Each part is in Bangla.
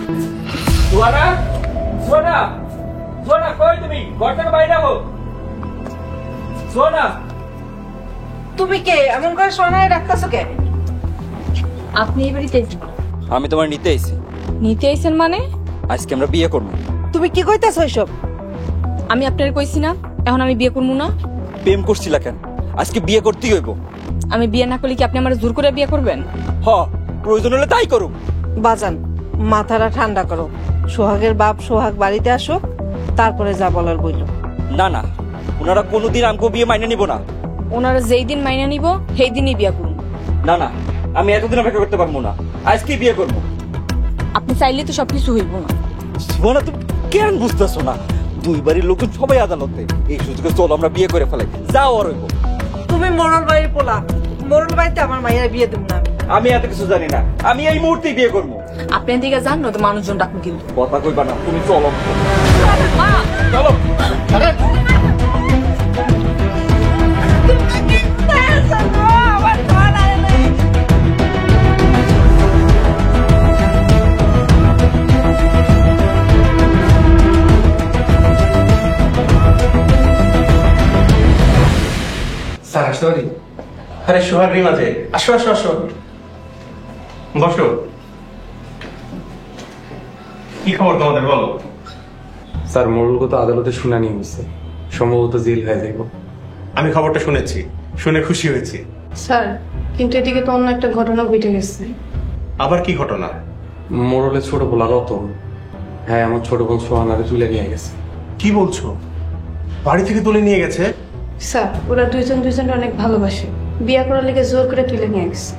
সোনা সোনা সোনা কই তুমি ঘর থেকে বাইরে হো সোনা তুমি কে এমন করে সোনায় রাখতেছো কে? আপনি এই বাড়িতে আমি তোমার নিতে আইছি নিতে আইছেন মানে? আজকে আমরা বিয়ে করব তুমি কি কইতাছো এসব? আমি আপনার কইছি না এখন আমি বিয়ে করবো না? প্রেম করছিলা কেন আজকে বিয়ে করতেই হইব আমি বিয়ে না করলে কি আপনি আমার জোর করে বিয়ে করবেন? হ প্রয়োজন হলে তাই করুম বাজান মাথাটা ঠান্ডা করো, সোহাগের বাপ সোহাগ বাড়িতে আসুক তারপরে যা বলার বইল। না না ওনারা কোনোদিন আমাকে বিয়ে মাইনে নিব না ওনারা যেই দিন মাইনা নিব সেই দিনই বিয়ে করুন। না না আমি এতদিন অপেক্ষা করতে পারবো না আজকেই বিয়ে করবো আপনি চাইলে তো সবকিছু হইব না। সোনা তুমি কেন বুঝতেছো না দুই বাড়ির লোকজন সবাই আদালতে এই সুযোগে চলো আমরা বিয়ে করে ফেলাই যাও আর হইব তুমি মোড়ল বাড়ির পোলা, মোড়ল বাড়িতে আমার মায়ের বিয়ে দেব না। আমি এত কিছু জানি না আমি এই মুহূর্তেই বিয়ে করবো আপনি দিকে যান না তো মানুষজন ডাকুন কিন্তু। কথা কইবা না তুমি চলো চলো স্যার আসতে পারি? আরে সোহাগের মাঝে আসো আসো আসো বসো। কি খবর তোমাদের বলো? স্যার মোড়লগত আদালতে শুনানি হয়েছে, সম্ভবত জেল হয়ে যাইব। আমি খবরটা শুনেছি, শুনে খুশি হয়েছি। স্যার কিন্তু এদিকে তো অন্য একটা ঘটনা ঘটে গেছে। আবার কি ঘটনা? মোড়লের ছোট পোলা রতন, হ্যাঁ আমার ছোট বোন সোহানারে তুলে নিয়ে গেছে। কি বলছো? বাড়ি থেকে তুলে নিয়ে গেছে? স্যার ওরা দুইজনকে অনেক ভালোবাসে, বিয়ে করার লেগে জোর করে তুলে নিয়ে গেছে।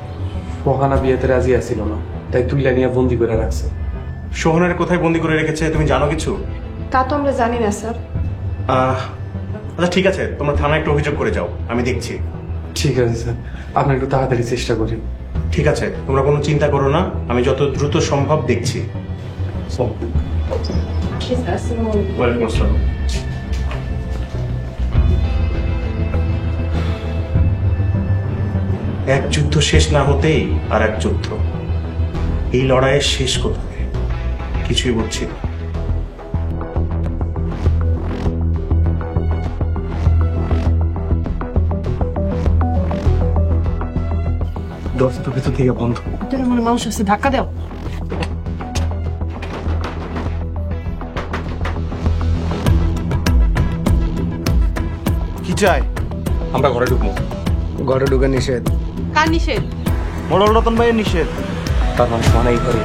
সোহানা বিয়েতে রাজি আসিল না, তাই তুলে নিয়ে বন্দি করে রাখছে। সোহনের কোথায় বন্দি করে রেখেছে তুমি জানো কিছু? তা তো আমরা জানি না স্যার। আচ্ছা ঠিক আছে, তোমরা থানায় একটা অভিযোগ করে যাও, আমি দেখছি। ঠিক আছে স্যার, আপনি একটু তাড়াতাড়ি চেষ্টা করেন। ঠিক আছে, তোমরা কোনো চিন্তা করো না, আমি যত দ্রুত সম্ভব দেখছি। ওয়ালাইকুম আসসালাম। এক যুদ্ধ শেষ না হতেই আর এক যুদ্ধ, এই লড়াইয়ের শেষ কোথায় কিছুই বুঝছি না। দরজা তো ভেতর থেকে বন্ধ। মনে মানুষ আছে, ধাক্কা দাও। কি চাই? আমরা ঘরে ঢুকবো। ঘরে ঢুকে নিষেধ। কার নিষেধ? মোড়ল রতন ভাইয়ের নিষেধ। তার মানে সোহানা এই ঘরে।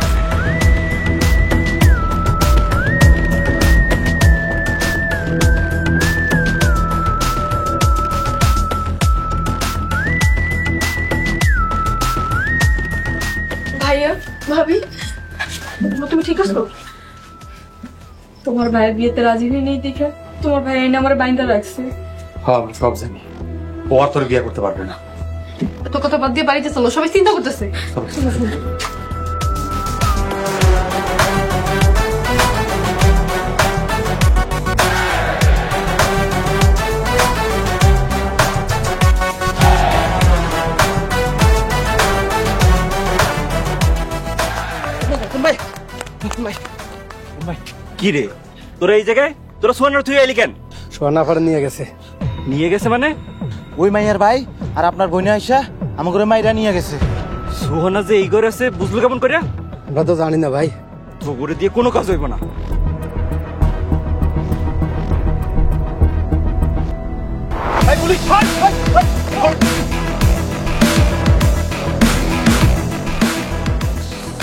ভাইয়া ভাবি তুমি ঠিক আছো? তোমার ভাইয়ের বিয়েতে রাজি হয়ে নেই দেখে তোমার ভাই এনে আমার বাইন্দা রাখছে। হ্যাঁ আমি সব জানি, ও আর তোর বিয়ে করতে পারবে না। তো কথা বাদ দিয়ে বাড়িতে চলো, সবাই চিন্তা করতেছে। কি রে তোরা এই জায়গায় তোরা সোনার তুই এলি কেন? সোহানা ফাড়ে নিয়ে গেছে। নিয়ে গেছে মানে? ওই মাইয়ার ভাই আর আপনার বইনে আইসা আমার ঘরে মাইরা নিয়ে গেছে। সোহানা যে এই ঘরে আছে বুঝলো কেমন করে? আমরা তো জানি না ভাই। তো ঘরে দিয়ে কোনো কাজ হইব না।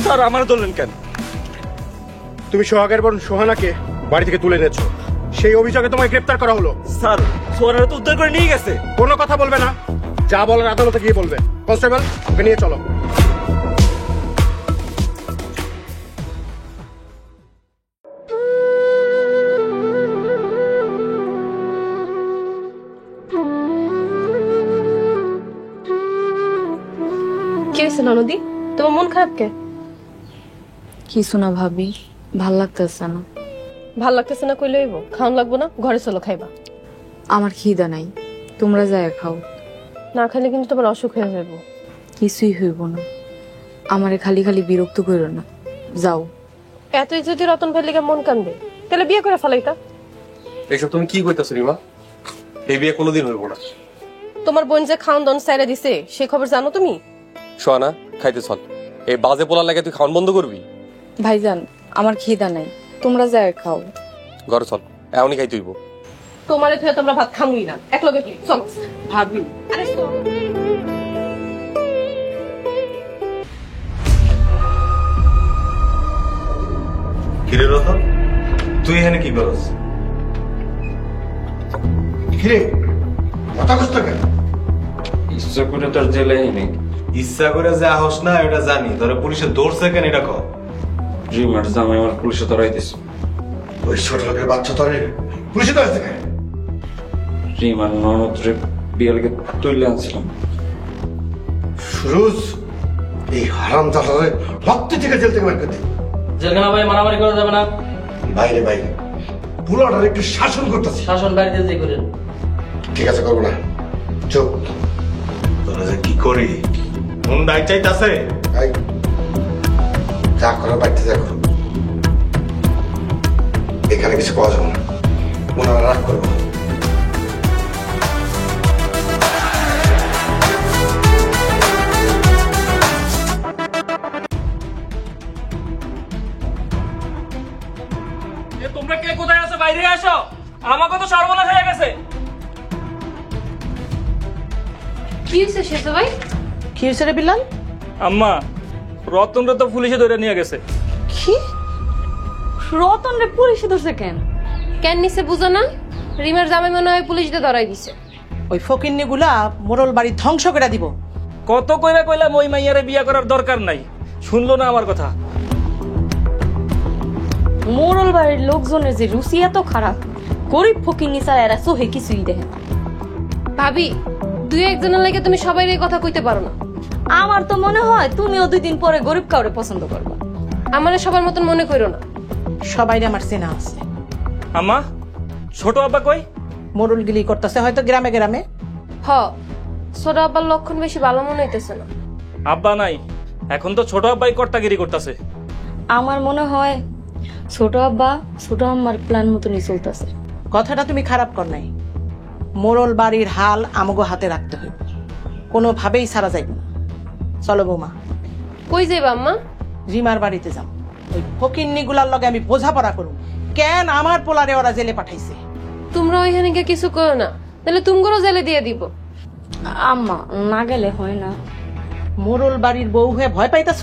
স্যার আমার ধরলেন কেন? তুমি সোহাগের বোন সোহানাকে বাড়ি থেকে তুলে এনেছো, সেই অভিযোগে তোমায় গ্রেফতার করা হলো। স্যার সোহানারা তো উদ্ধার করে নিয়ে গেছে। কোনো কথা বলবে না, যা বলার আদালতে গিয়ে বলবে। কনস্টেবল ওকে নিয়ে চলো। কি হয়েছে ননদি, তোমার মন খারাপ কে? কিছু না ভাবি, ভাল লাগতেছে না। ভাল লাগতেছে না কইলে হইব? খাওয়ান লাগবো না, ঘরে চলো খাইবা। আমার খিদা নাই, তোমরা যায় খাও। না খাইলে কিন্তু তোমার অসুখ হয়ে যাবো। কিছুই হইব না, আমারে খালি খালি বিরক্ত করো না, যাও। এতই যদি রতন ভাইয়ের লিগে মন কান্দে তাহলে বিয়ে করে ফেলাইতা। এইসব তুমি কি কইতাছো রিমা? এই বিয়ে কোনোদিন হইব না। তোমার বোন যে খাওন দন সাইরা দিছে সে খবর জানো তুমি? সোহানা খাইতে চল। এই বাজে পোলার লাগে তুই খাওয়ান বন্ধ করবি? ভাইজান আমার খিদা নাই, তোমরা যায় খাও। ঘরে চল, এমনই খাইতে হইব। তোমারে তুই তোমরা ভাত খামুই না, এক লগে কি চল। ভাবি আরে চল। কিরে রতন, তুই এখানে কি করস? কিরে কথা কষ্ট কেন? ইচ্ছা করে তোর জেলে নেই। ইচ্ছা করে যে আহস না এটা জানি, তোরে পুলিশে দৌড়ছে কেন এটা কর। রিমার জামাই আমার পুলিশে ধরাইতেছে। ওই ছোট লোকের বাচ্চা তোরে পুলিশে ধরেছে কেন? রিমার ননদরে বিয়ে লেগে তুলে আনছিলাম। সুরুজ, এই হারাম দাদারে রক্ত থেকে জেল থেকে বের করে দে। জেলখানা ভাই মারামারি করা যাবে না। বাইরে বাইরে পুরোটার একটু শাসন করতেছি। শাসন বাড়িতে যে করেন। ঠিক আছে, করবো না, চুপ। তোরা যে কি করি মন দায় চাইতাছে। এই, যা করো বাড়িতে যা করো, এখানে কিছু পাওয়া যাবে না। ওনারা রাগ করবো। তোমরা কে কোথায় আছো? বাইরে আসো, আমাকে তো সর্বনাশ হয়ে গেছে। কি হইছে সেতু ভাই? কি হয়েছে রে বিলাল? আম্মা, রতনরা তো পুলিশে ধরে নিয়ে গেছে। কি? রতন রে পুলিশে ধরছে কেন? কেন নিছে বুঝো না? রিমার জামাই মনে হয় পুলিশ দিয়ে ধরাই দিছে। ওই ফকিন্নি গুলা মোরল বাড়ি ধ্বংস করে দিব। কত কইরা কইলাম ওই মাইয়ারে বিয়ে করার দরকার নাই, শুনলো না আমার কথা। মোরল বাড়ির লোকজনের যে রুচি এত খারাপ, গরিব ফকিন্নি ছাড়া এরা সোহে কিছুই দেখে না। ভাবি, দুই একজনের লাগে তুমি সবাই এই কথা কইতে পারো না। আমার তো মনে হয় তুমিও 2 দিন পরে গরিব কাউরে পছন্দ করবা। আমারে সবার মতন মনে করো না। সবাই আমার চেনা আছে। আম্মা, ছোট আব্বা কই? মোরল গিলি করতেছে হয়তো গ্রামে গ্রামে। হ, ছোট আব্বার লক্ষণ বেশি ভালো মনে হইতেছে না। আব্বা নাই, এখন তো ছোট আব্বাই কর্তাগিরি করতেছে। আমার মনে হয় ছোট আব্বা ছোট আম্মার প্ল্যান মতনই চলতেছে। কথাটা তুমি খারাপ কর নাই। মোরল বাড়ির হাল আমগো হাতে রাখতে হইব, কোনোভাবেই ছাড়া যাইব না। চলো বৌমা, কই যাইবা আম্মা? রিমার বাড়িতে যাও। ওই ফকিন্নি গুলার লগে আমি বোঝাপড়া করুম কেন আমার পোলারে ওরা জেলে পাঠাইছে। তোমরা ওইখানে গিয়ে কিছু করো না, তাহলে তুমগোরও জেলে দিয়ে দিব। আম্মা না গেলে হয় না। মোরল বাড়ির বউ হয়ে ভয় পাইতেছ?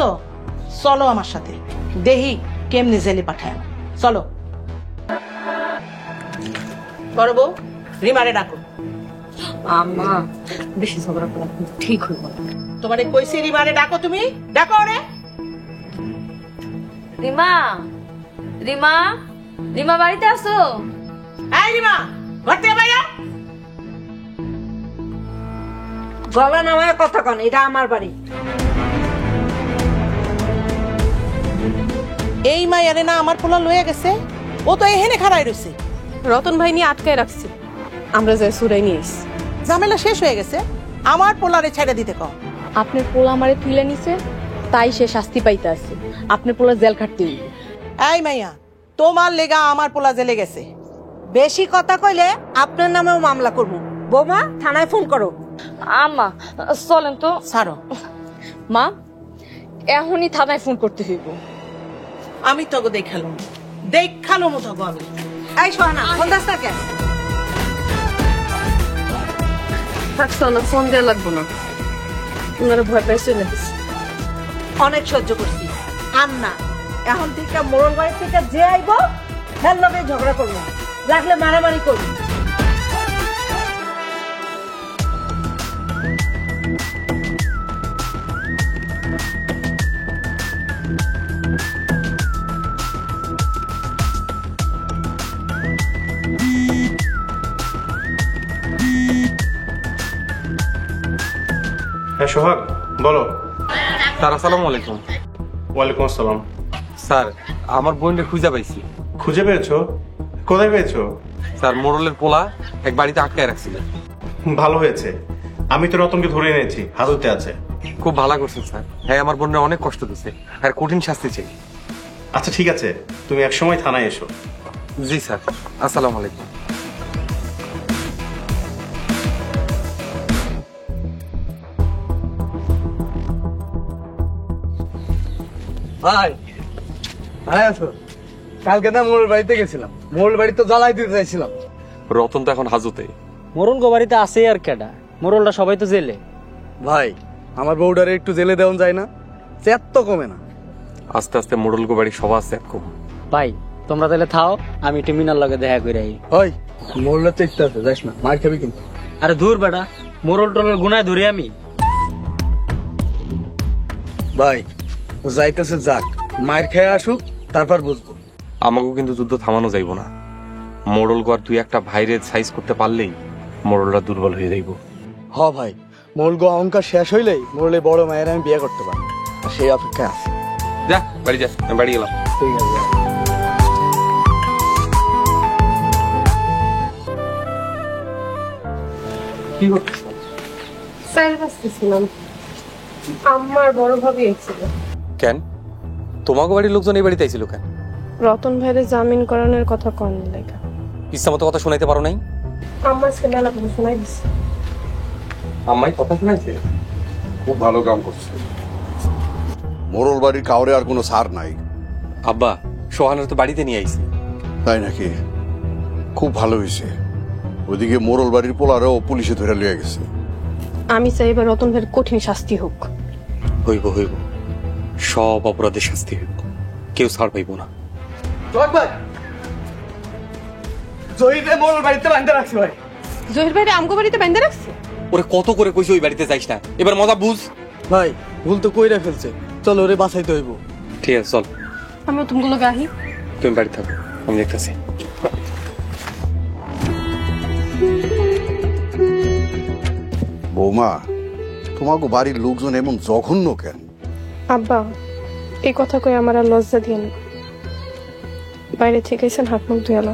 চলো আমার সাথে, দেহি কেমনে জেলে পাঠায়। চলো। বড় বউ, রিমারে ডাকো। আম্মা বেশি ঝগড়া করা ঠিক হইব না। তোমারে কইছি রিমারে ডাকো, তুমি ডাকো রে। রিমা, রিমা, রিমা বাড়িতে আসো। এই রিমা, ঘর থেকে বাইরে। গলা নামায় কথা কন, এটা আমার বাড়ি। এই মাইয়ারে না আমার পোলা লয়ে গেছে, ও তো এখানে খাড়াই রইছে। রতন ভাই নিয়ে আটকায় রাখছে, আমরা যাই সুরাই নিয়ে এসছি। ঝামেলা শেষ হয়ে গেছে, আমার পোলারে ছেড়ে দিতে কও। আপনার পোলা আমারে তুলে নিছে, তাই সে শাস্তি পাইতে আছে। আপনার পোলা জেল খাটতে হইব। এই মাইয়া, তোমার লেগা আমার পোলা জেলে গেছে। বেশি কথা কইলে আপনার নামেও মামলা করব। বৌমা, থানায় ফোন করো। আম্মা চলেন তো। ছাড়ো। মা, এখনই থানায় ফোন করতে হইব। আমি তোকে দেখালো মতো আমি। এই সোহানা, ফোন দাস না কেন? থাকছো না, ফোন দেওয়া লাগবো না। ওনারা ভয় পাইছে না। অনেক সহ্য করছি, আর না। এখন থেকে মোড়ল বাড়ি থেকে যে আইব হের লগে ঝগড়া করবো, লাগলে মারামারি করবো। হ্যাঁ সোহাগ, বলো। স্যার আসসালামু আলাইকুম। ওয়ালাইকুম আসসালাম। স্যার আমার বোনকে খুঁজে পাইছি। খুঁজে পেয়েছো? কোথায় পেয়েছো? স্যার মোড়লের পোলা এক বাড়িতে আটকায় রাখছিল। ভালো হয়েছে, আমি তো রতনকে ধরে এনেছি, হাজতে আছে। খুব ভালো করছেন স্যার। হ্যাঁ আমার বোনের অনেক কষ্ট দিচ্ছে, আর কঠিন শাস্তি চাই। আচ্ছা ঠিক আছে, তুমি এক সময় থানায় এসো। জি স্যার, আসসালামু আলাইকুম। ভাই ভাই আছো? কালকে না মোড়ের বাড়িতে গেছিলাম, মোড়ের বাড়ি তো জ্বালাই দিতে চাইছিলাম। রতন তো এখন হাজতে। মরণ গো বাড়িতে আছে আর কেডা, মোরলটা সবাই তো জেলে। ভাই আমার বউডারে একটু জেলে দেওয়া যায় না? চেত তো কমে না। আস্তে আস্তে মোড়লগো বাড়ি সবার সেট কম। ভাই তোমরা তাহলে থাও, আমি একটু মিনার লগে দেখা করে আই। ওই মোড়লা চেষ্টা আছে, যাস না, মার খাবি কিন্তু। আরে দূর বেটা, মোরল টোরল গুনায় ধরে আমি। ভাই ও যাইতেছে যাক, মার খেয়ে আসুক, তারপর বুঝবো। আমাকেও কিন্তু যুদ্ধ থামানো যাইব না। মোড়লগো আর তুই একটা ভাইরে সাইজ করতে পারলেই মোড়লরা দুর্বল হয়ে যাইব। হ ভাই, মোড়ল অহংকার শেষ হইলেই মোড়লে বড় মায়ের আমি বিয়ে করতে পারবো, আর সেই অপেক্ষায় আছে। যা বাড়ি যা, আমি বাড়ি গেলাম। ঠিক আছে। কি করছিস? স্যার আসতেছিলাম, আমার বড় ভাবি এসেছিল। কেন তোমাকে বাড়ির লোকজন এই বাড়িতে আইছিল কেন? রতন ভাইয়ের জামিন করানোর কথা কন লেখা। ইচ্ছা মতো কথা শোনাইতে পারো নাই? আমার ছেলেলা কথা শোনাই দিচ্ছে। আম্মাই কথা শোনাইছে? খুব ভালো কাম করছে। মোরল বাড়ির কাউরে আর কোনো সার নাই। আব্বা সোহানের তো বাড়িতে নিয়ে আইছি। তাই নাকি? খুব ভালো হয়েছে। ওইদিকে মোরল বাড়ির পোলারেও পুলিশে ধরে লিয়ে গেছে। আমি চাই এবার রতন ভাইয়ের কঠিন শাস্তি হোক। হইব হইব, সব অপরাধের শাস্তি হইব, কেউ ছাড় পাইব না। চল ভাই, জহিরে মোড়ল বাড়িতে বাঁধতে রাখছি ভাই। জহির ভাইরে আমগো বাড়িতে বেঁধে রাখছে? ওরে কত করে কইছি ওই বাড়িতে যাইস না, এবার মজা বুঝ। ভাই ভুল তো কইরা ফেলছে, চল ওরে বাঁচাইতে হইব। ঠিক আছে চল, আমি তুমগুলো গাহি। তুমি বাড়ি থাকো, আমি দেখতেছি। বৌমা, তোমাকে বাড়ির লোকজন এমন জঘন্য কেন? আব্বা এই কথা কই আমার আর লজ্জা দিয়েন, বাইরে থেকে এসেন হাত মুখ ধুয়ালো।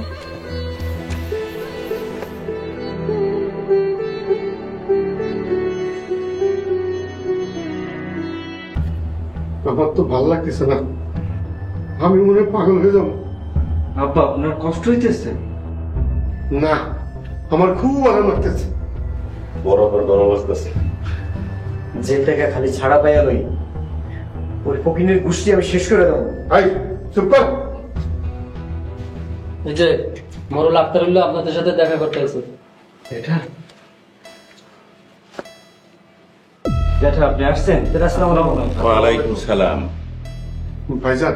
আমার তো ভালো লাগতেছে না, আমি মনে হয় পাগল হয়ে যাবো। আব্বা আপনার কষ্ট হইতেছে? না, আমার খুব আরাম লাগতেছে। বরাবর গরম আসতেছে। যে টাকা খালি ছাড়া পাইয়া লই, ওই ফকিনের গোষ্ঠী আমি শেষ করে দেবো। এই চুপ কর। এই যে মরল আক্তারুল্লাহ আপনাদের সাথে দেখা করতে আছে। এটা জ্যাঠা আপনি আসছেন? আসসালামু আলাইকুম। ওয়ালাইকুম সালাম। ভাইজান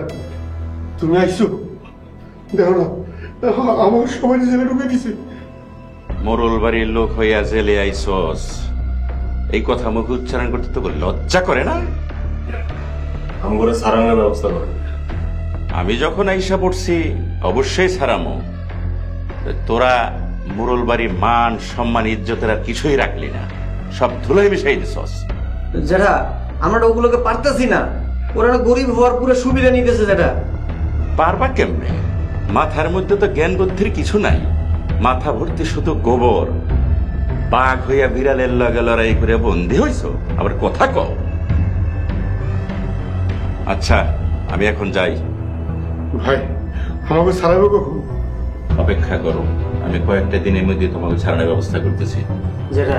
তুমি আইসো? দেখো না, আমার সবাই জেলে ঢুকে দিছে। মোরল বাড়ির লোক হইয়া জেলে আইসস, এই কথা মুখে উচ্চারণ করতে তো লজ্জা করে না? আমগরে সারানোর ব্যবস্থা করে। আমি যখন আইসা পড়ছি অবশ্যই ছাড়ামো। তোরা মোরল বাড়ির মান সম্মান ইজ্জতের আর কিছুই রাখলি না, সব ধুলোয় মিশাই দিছস। যারা আমরা ওগুলোকে পারতেছি না, ওরা গরিব হওয়ার পুরো সুবিধা নিতেছে। যেটা পারবা কেমনে? মাথার মধ্যে তো জ্ঞান বুদ্ধির কিছু নাই, মাথা ভর্তি শুধু গোবর। বাঘ হইয়া বিড়ালের লগে লড়াই করে বন্দী হইছ, আবার কথা কও। আচ্ছা আমি এখন যাই। ভাই আমাকে ছাড়াবে কখন? অপেক্ষা করো, আমি কয়েকটা দিনের মধ্যে তোমাকে ছাড়ানোর ব্যবস্থা করতেছি। যেটা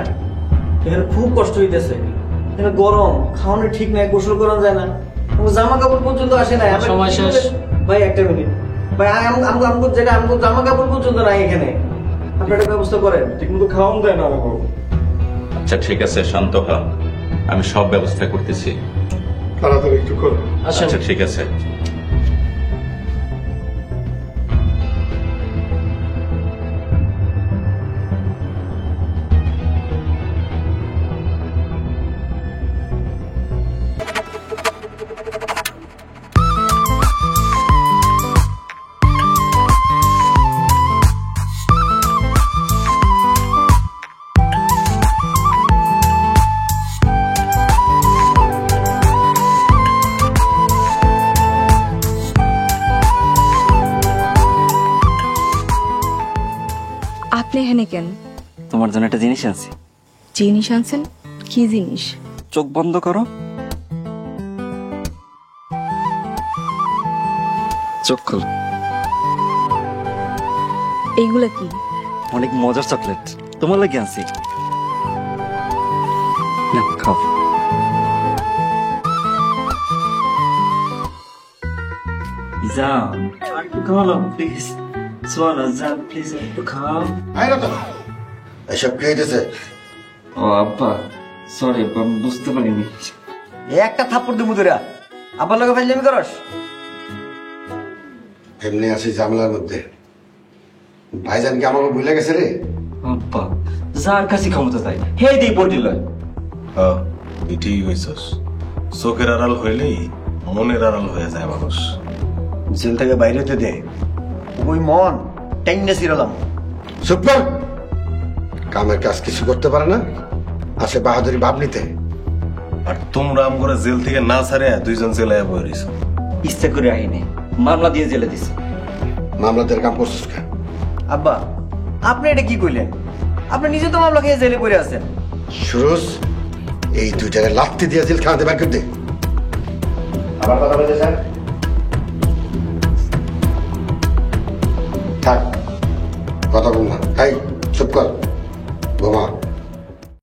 এখানে খুব কষ্ট হইতেছে, এখানে গরম, খাওয়ানো ঠিক নাই, গোসল করা যায় না, জামা কাপড় পর্যন্ত আসে না। সময় শেষ ভাই, একটা মিনিট ভাই, আমগো যেটা আমগো জামা কাপড় পর্যন্ত নাই এখানে, আপনার একটা ব্যবস্থা করেন। ঠিক মতো খাওয়ান যায় না আমাকে। আচ্ছা ঠিক আছে, শান্ত হ, আমি সব ব্যবস্থা করতেছি। তাড়াতাড়ি একটু করো। আচ্ছা ঠিক আছে। আপনি এখানে কেন? তোমার জন্য একটা জিনিস আনছি। জিনিস আনছেন? কি জিনিস? চোখ বন্ধ করো। চোখ খোল। এইগুলা কি? অনেক মজার চকলেট, তোমার লাগে আনছি। নাও, খাও। জান আর একটু খাও না প্লিজ। সোনা জান প্লিজ একটু খাও। এসব কি হইতেছে? ও আব্বা সরি আব্বা, আমি বুঝতে পারিনি। একটা থাপ্পড় দিমু তোরা, আবার লগে ফাইজলামি করস? এমনি আছি ঝামেলার মধ্যে। ভাইজান কি আমাকে ভুলে গেছে রে? আব্বা যার কাছে ক্ষমতা চাই হে দিই পড়ি লয়। তুই ঠিক হয়েছস। চোখের আড়াল হইলেই মনের আড়াল হয়ে যায় মানুষ। জেল থেকে বাইরে হতে দে, ওই মন টেঙ্গে ছিড়লাম। চুপ কর। কামের কাজ কিছু করতে পারে না, আসে বাহাদুরি ভাব নিতে। আর তোমরা আম করে জেল থেকে না ছাড়ে দুইজন জেলায় বয়ে রইছ। ইচ্ছা করে আহিনি, মামলা দিয়ে জেলে দিছে। মামলাদের কাম করছিস কেন? আব্বা আপনি এটা কি কইলেন? আপনি নিজে তো মামলা খেয়ে জেলে পড়ে আছেন। সুরজ, এই দুইটারে লাত্তি দিয়ে জেল খাওয়াতে বের করে দে। আবার কথা বলতে স্যার? থাক, কথা বল না। এই চুপ কর, বোমা।